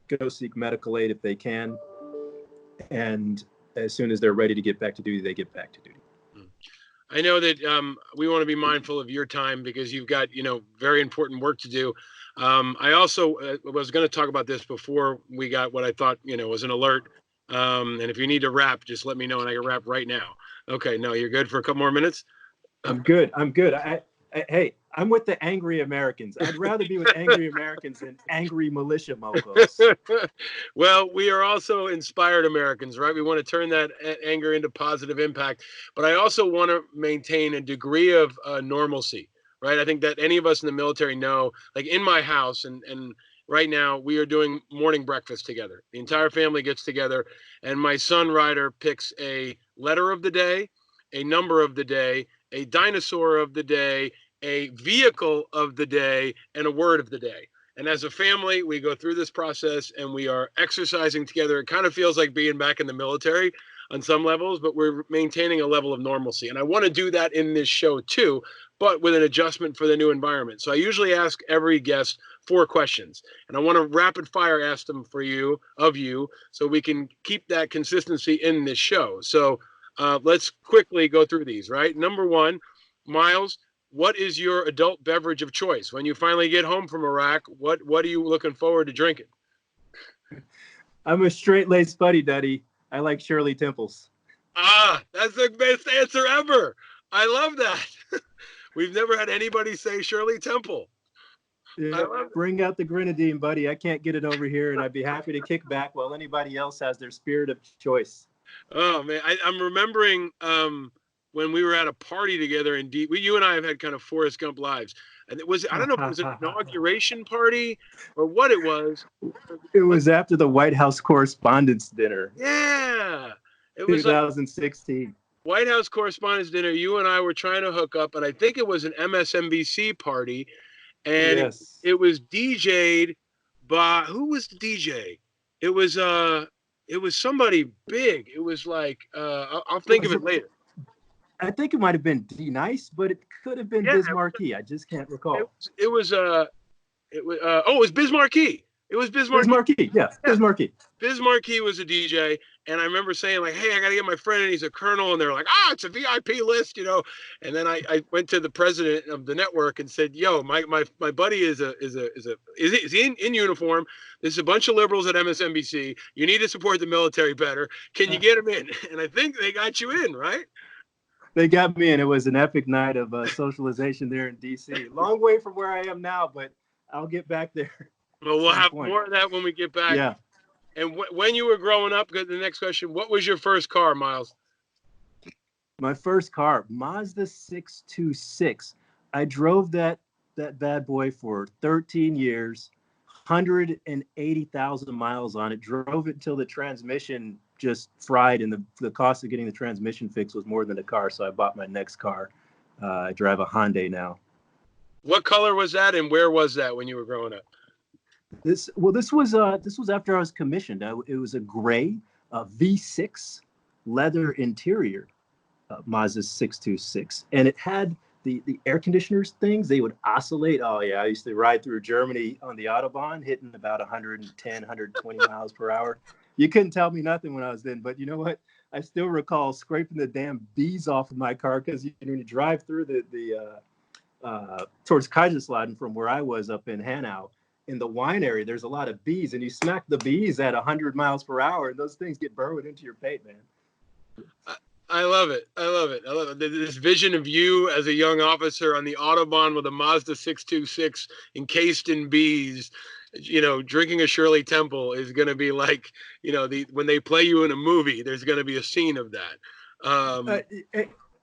go seek medical aid if they can. And as soon as they're ready to get back to duty, they get back to duty. I know that we want to be mindful of your time because you've got, very important work to do. I also was going to talk about this before we got what I thought, was an alert. And if you need to wrap, just let me know and I can wrap right now. Okay. No, you're good for a couple more minutes? I'm good. Hey, I'm with the angry Americans. I'd rather be with angry Americans than angry militia moguls. Well, we are also inspired Americans, right? We want to turn that anger into positive impact. But I also want to maintain a degree of normalcy, right? I think that any of us in the military know, like in my house, and right now we are doing morning breakfast together. The entire family gets together, and my son Ryder picks a letter of the day, a number of the day, a dinosaur of the day, a vehicle of the day, and a word of the day. And as a family, we go through this process and we are exercising together. It kind of feels like being back in the military on some levels, but we're maintaining a level of normalcy. And I want to do that in this show too, but with an adjustment for the new environment. So I usually ask every guest 4 questions, and I want to rapid fire ask them of you, so we can keep that consistency in this show. So let's quickly go through these, right? Number 1, Miles, what is your adult beverage of choice? When you finally get home from Iraq, what are you looking forward to drinking? I'm a straight-laced fuddy-duddy. I like Shirley Temples. That's the best answer ever. I love that. We've never had anybody say Shirley Temple. Yeah, bring out the grenadine, buddy. I can't get it over here, and I'd be happy to kick back while anybody else has their spirit of choice. Oh, man. I'm remembering when we were at a party together in you and I have had kind of Forrest Gump lives. And I don't know if it was an inauguration party or what it was. It was after the White House Correspondents' Dinner. Yeah. It was 2016. Like White House Correspondents' Dinner. You and I were trying to hook up, and I think it was an MSNBC party. And yes. it was DJ'd by, who was the DJ? It was somebody big. It was like, I'll think of it later. I think it might have been D Nice, but it could have been Yeah, Biz Markie. I just can't recall. it was oh, it was Biz Markie. It was Biz Biz Markie. Markie, yeah, Yeah, Biz Markie. Biz Markie was a DJ, and I remember saying like, "Hey, I got to get my friend, and he's a colonel," and they're like, "Ah, it's a VIP list," you know. And then I went to the president of the network and said, "Yo, my buddy is he in uniform? There's a bunch of liberals at MSNBC. You need to support the military better. Can you get him in?" And I think they got you in, right? They got me in. It was an epic night of socialization there in D.C. Long way from where I am now, but I'll get back there. Well, we'll have more of that when we get back. Yeah. And when you were growing up, the next question, what was your first car, Miles? My first car, Mazda 626. I drove that bad boy for 13 years, 180,000 miles on it. Drove it until the transmission just fried, and the cost of getting the transmission fixed was more than the car. So I bought my next car. I drive a Hyundai now. What color was that, and where was that when you were growing up? This was after I was commissioned. It was a gray V6 leather interior. Mazda 626, and it had the air conditioners things. They would oscillate. Oh yeah, I used to ride through Germany on the Autobahn, hitting about 110, 120 miles per hour. You couldn't tell me nothing when I was then, but you know what? I still recall scraping the damn bees off of my car because when you drive through towards Kaiserslautern from where I was up in Hanau, in the wine area, there's a lot of bees, and you smack the bees at 100 miles per hour, and those things get burrowed into your paint, man. I love it. I love it. I love it. This vision of you as a young officer on the Autobahn with a Mazda 626 encased in bees, you know, drinking a Shirley Temple is going to be like, you know, when they play you in a movie, there's going to be a scene of that.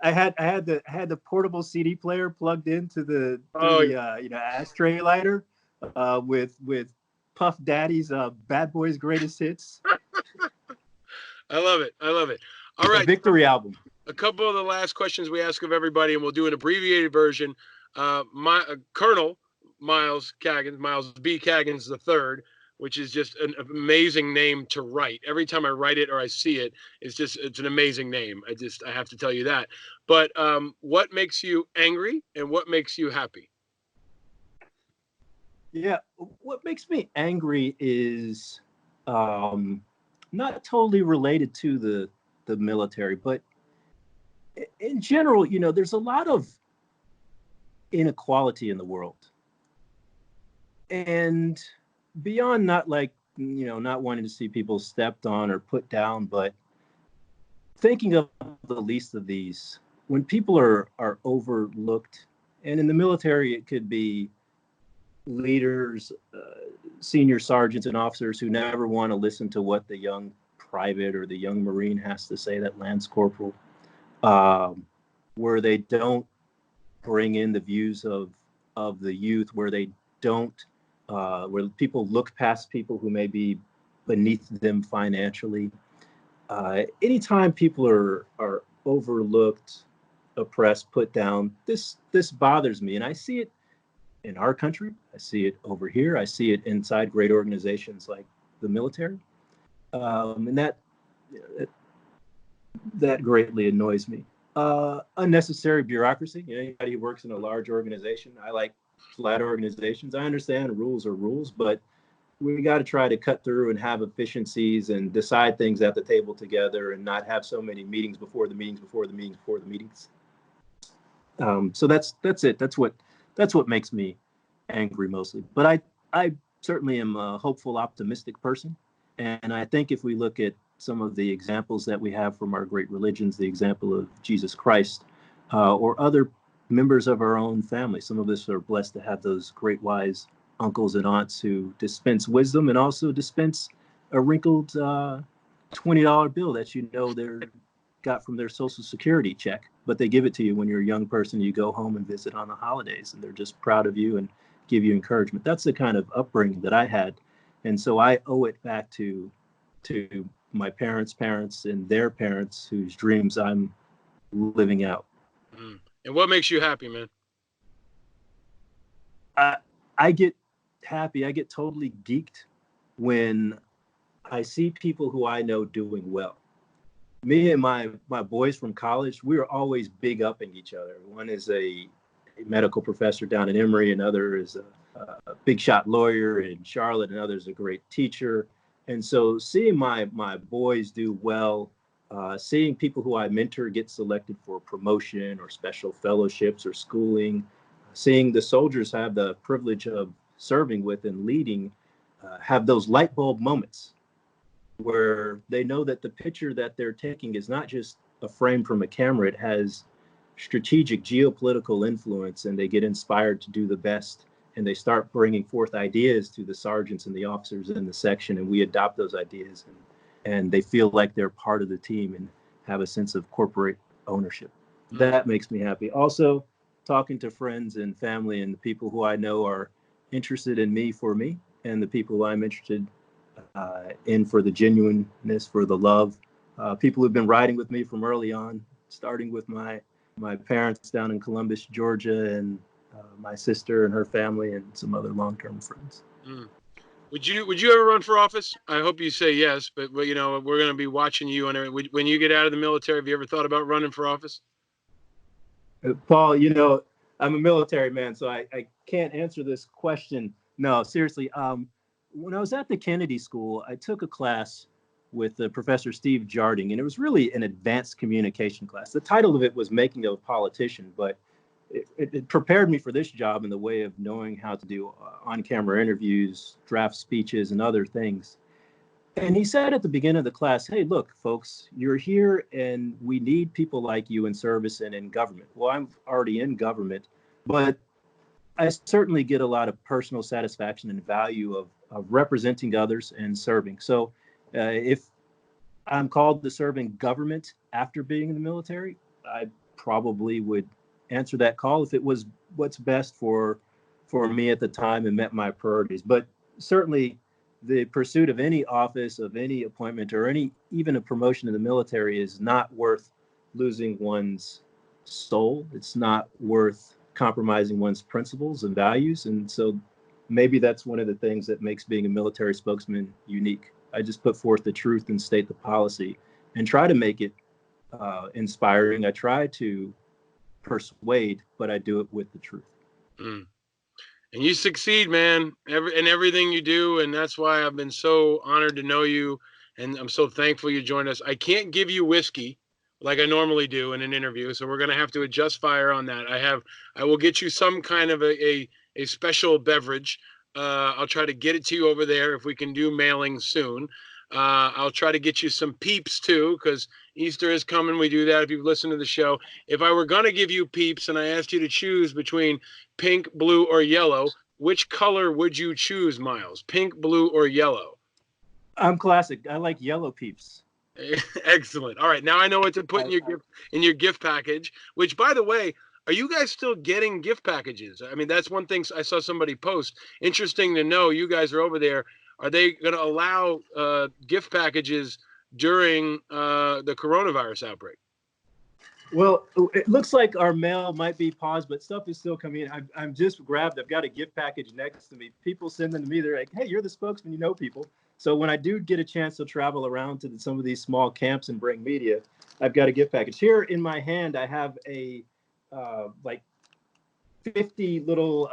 I had the portable CD player plugged into the ashtray lighter with Puff Daddy's Bad Boys Greatest Hits. I love it. I love it. All right. Victory album. A couple of the last questions we ask of everybody, and we'll do an abbreviated version. Colonel Miles Caggins, Miles B. Caggins III, which is just an amazing name to write. Every time I write it or I see it, it's an amazing name. I have to tell you that. But what makes you angry and what makes you happy? Yeah, what makes me angry is not totally related to the military, but in general, you know, there's a lot of inequality in the world. And beyond not wanting to see people stepped on or put down, but thinking of the least of these, when people are overlooked, and in the military, it could be leaders, senior sergeants and officers who never want to listen to what the young private or the young Marine has to say, that Lance Corporal, where they don't bring in the views of the youth, where they don't, where people look past people who may be beneath them financially. Anytime people are overlooked, oppressed, put down, this bothers me, and I see it in our country. I see it over here. I see it inside great organizations like the military. And that greatly annoys me. Unnecessary bureaucracy. You know, anybody who works in a large organization, I like flat organizations. I understand rules are rules, but we got to try to cut through and have efficiencies and decide things at the table together, and not have so many meetings before the meetings before the meetings before the meetings. So that's it. That's what makes me angry mostly. But I certainly am a hopeful, optimistic person. And I think if we look at some of the examples that we have from our great religions, the example of Jesus Christ, or other members of our own family, some of us are blessed to have those great wise uncles and aunts who dispense wisdom and also dispense a wrinkled $20 bill that they're got from their Social Security check, but they give it to you when you're a young person. You go home and visit on the holidays, and they're just proud of you and give you encouragement. That's the kind of upbringing that I had. And so I owe it back to my parents' parents and their parents, whose dreams I'm living out. And what makes you happy, man? I get happy. I get totally geeked when I see people who I know doing well. Me and my boys from college, we were always big upping each other. One is a medical professor down at Emory, another is a big shot lawyer in Charlotte, another is a great teacher. And so seeing my boys do well, seeing people who I mentor get selected for promotion or special fellowships or schooling, seeing the soldiers have the privilege of serving with and leading, have those light bulb moments where they know that the picture that they're taking is not just a frame from a camera, it has strategic geopolitical influence, and they get inspired to do the best, and they start bringing forth ideas to the sergeants and the officers in the section, and we adopt those ideas, and they feel like they're part of the team and have a sense of corporate ownership. That makes me happy. Also, talking to friends and family and the people who I know are interested in me for me, and the people I'm interested in for the genuineness, for the love. People who've been riding with me from early on, starting with my parents down in Columbus, Georgia, and my sister and her family, and some other long-term friends. Mm. Would you ever run for office? I hope you say yes, but you know, we're going to be watching you. And when you get out of the military, have you ever thought about running for office? Paul, you know, I'm a military man, so I can't answer this question. No, seriously. When I was at the Kennedy School, I took a class with Professor Steve Jarding, and it was really an advanced communication class. The title of it was Making a Politician, but it prepared me for this job in the way of knowing how to do on-camera interviews, draft speeches, and other things. And he said at the beginning of the class, hey, look, folks, you're here and we need people like you in service and in government. Well, I'm already in government, but I certainly get a lot of personal satisfaction and value of representing others and serving. So if I'm called to serve in government after being in the military, I probably would answer that call if it was what's best for me at the time and met my priorities. But certainly the pursuit of any office, of any appointment, or any even a promotion in the military is not worth losing one's soul. It's not worth compromising one's principles and values. And so maybe that's one of the things that makes being a military spokesman unique. I just put forth the truth and state the policy and try to make it inspiring. I try to persuade, but I do it with the truth. Mm. And you succeed, man, in everything you do. And that's why I've been so honored to know you. And I'm so thankful you joined us. I can't give you whiskey like I normally do in an interview. So we're going to have to adjust fire on that. I will get you some kind of a special beverage. I'll try to get it to you over there if we can do mailing soon. I'll try to get you some Peeps too, because Easter is coming. We do that if you've listened to the show. If I were going to give you Peeps and I asked you to choose between pink, blue, or yellow, which color would you choose, Miles? Pink, blue, or yellow? I'm classic. I like yellow Peeps. Excellent. All right, now I know what to put in your gift package. Which, by the way, are you guys still getting gift packages? I mean, that's one thing I saw somebody post. Interesting to know. You guys are over there. Are they going to allow gift packages during the coronavirus outbreak? Well, it looks like our mail might be paused, but stuff is still coming in. I'm just grabbed. I've got a gift package next to me. People send them to me. They're like, hey, you're the spokesman. You know people. So when I do get a chance to travel around to some of these small camps and bring media, I've got a gift package. Here in my hand, I have a like 50 little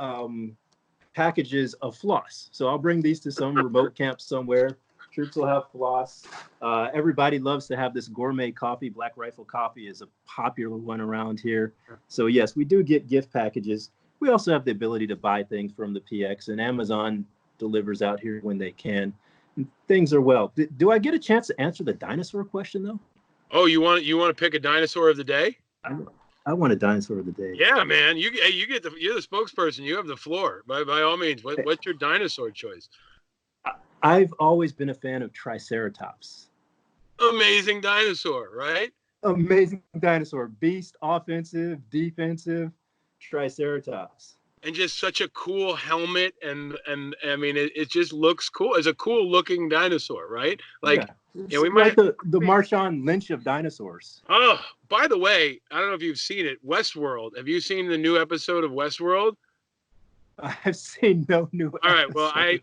packages of floss. So I'll bring these to some remote camp somewhere. Troops will have floss. Everybody loves to have this gourmet coffee. Black Rifle Coffee is a popular one around here. So yes, we do get gift packages. We also have the ability to buy things from the PX, and Amazon delivers out here when they can. And things are well. Do I get a chance to answer the dinosaur question though? Oh, you want to pick a dinosaur of the day? I want a dinosaur of the day. Yeah, man. You're the spokesperson. You have the floor. By all means. What's your dinosaur choice? I've always been a fan of Triceratops. Amazing dinosaur, right? Amazing dinosaur. Beast, offensive, defensive, Triceratops. And just such a cool helmet, and I mean, it just looks cool. It's a cool looking dinosaur, right? Like, yeah, we might like the Marshawn Lynch of dinosaurs. Oh, by the way, I don't know if you've seen it. Westworld. Have you seen the new episode of Westworld? I've seen no new. All right. Well, I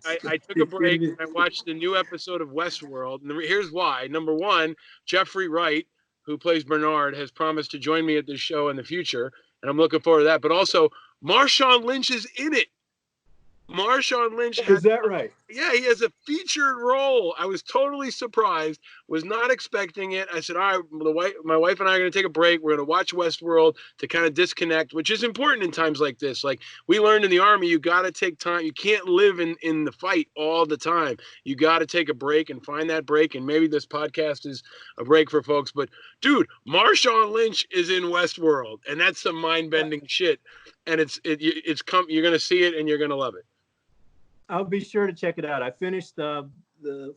took a break and I watched the new episode of Westworld. And here's why. Number one, Jeffrey Wright who plays Bernard, has promised to join me at this show in the future, and I'm looking forward to that. But also, Marshawn Lynch is in it. Marshawn Lynch has, Is that right? yeah, he has a featured role. I was totally surprised, was not expecting it. I said, all right, my wife and I are going to take a break. We're going to watch Westworld to kind of disconnect, which is important in times like this. Like we learned in the Army, you got to take time. You can't live in the fight all the time. You got to take a break and find that break. And maybe this podcast is a break for folks. But dude, Marshawn Lynch is in Westworld, and that's some mind-bending shit. And you're going to see it and you're going to love it. I'll be sure to check it out. I finished the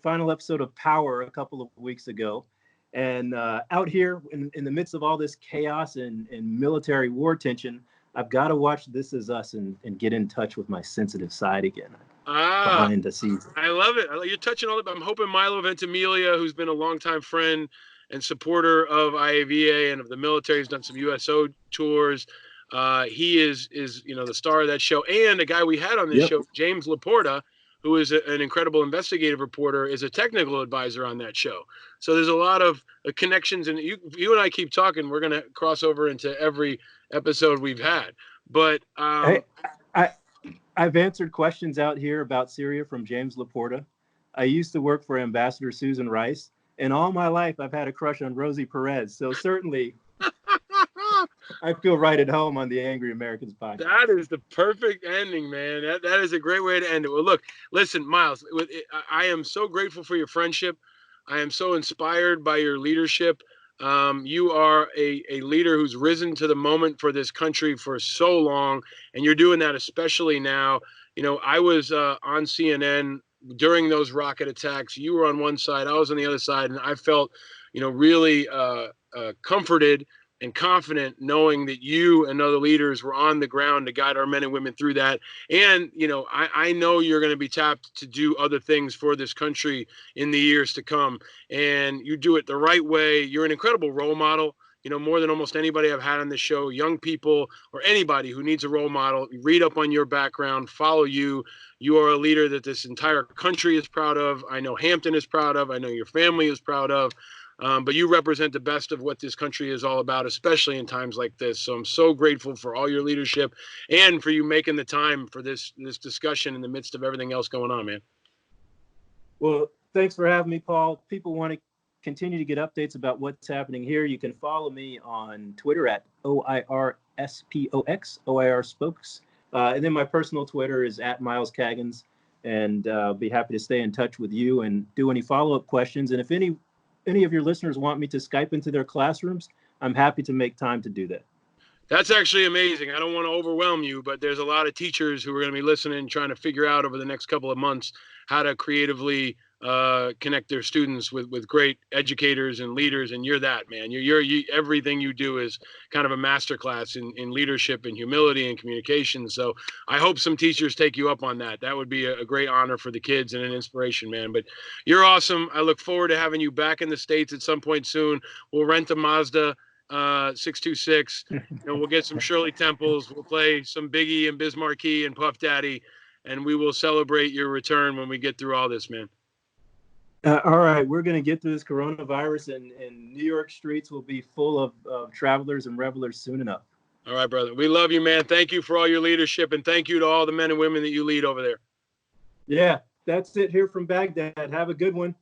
final episode of Power a couple of weeks ago. And out here in the midst of all this chaos and military war tension, I've got to watch This Is Us and get in touch with my sensitive side again. Behind the scenes. I love it. You're touching all of it. I'm hoping Milo Ventimiglia, who's been a longtime friend and supporter of IAVA and of the military, has done some USO tours. He is the star of that show, and a guy we had on this show, James Laporta, who is an incredible investigative reporter, is a technical advisor on that show. So there's a lot of connections, and you and I keep talking. We're going to cross over into every episode we've had. But I've answered questions out here about Syria from James Laporta. I used to work for Ambassador Susan Rice, and all my life I've had a crush on Rosie Perez. So certainly. I feel right at home on the Angry Americans podcast. That is the perfect ending, man. That is a great way to end it. Well, look, listen, Miles, I am so grateful for your friendship. I am so inspired by your leadership. You are a leader who's risen to the moment for this country for so long, and you're doing that especially now. You know, I was on CNN during those rocket attacks. You were on one side, I was on the other side, and I felt, really comforted and confident knowing that you and other leaders were on the ground to guide our men and women through that. And, I know you're going to be tapped to do other things for this country in the years to come. And you do it the right way. You're an incredible role model, more than almost anybody I've had on this show. Young people or anybody who needs a role model, read up on your background, follow you. You are a leader that this entire country is proud of. I know Hampton is proud of. I know your family is proud of. But you represent the best of what this country is all about, especially in times like this. So I'm so grateful for all your leadership and for you making the time for this discussion in the midst of everything else going on, man. Well, thanks for having me, Paul. People want to continue to get updates about what's happening here. You can follow me on Twitter at OIRSPOX, OIR Spokes. And then my personal Twitter is at Miles Caggins. And I'll be happy to stay in touch with you and do any follow-up questions. And if any of your listeners want me to Skype into their classrooms, I'm happy to make time to do that. That's actually amazing. I don't want to overwhelm you, but there's a lot of teachers who are going to be listening, trying to figure out over the next couple of months how to creatively connect their students with great educators and leaders. And you're that, man. You everything you do is kind of a masterclass in leadership and humility and communication. So I hope some teachers take you up on that. That would be a great honor for the kids and an inspiration, man. But you're awesome. I look forward to having you back in the States at some point soon. We'll rent a Mazda 626, and we'll get some Shirley Temples. We'll play some Biggie and Biz Markie and Puff Daddy, and we will celebrate your return when we get through all this, man. All right, we're going to get through this coronavirus, and New York streets will be full of travelers and revelers soon enough. All right, brother. We love you, man. Thank you for all your leadership, and thank you to all the men and women that you lead over there. Yeah, that's it here from Baghdad. Have a good one.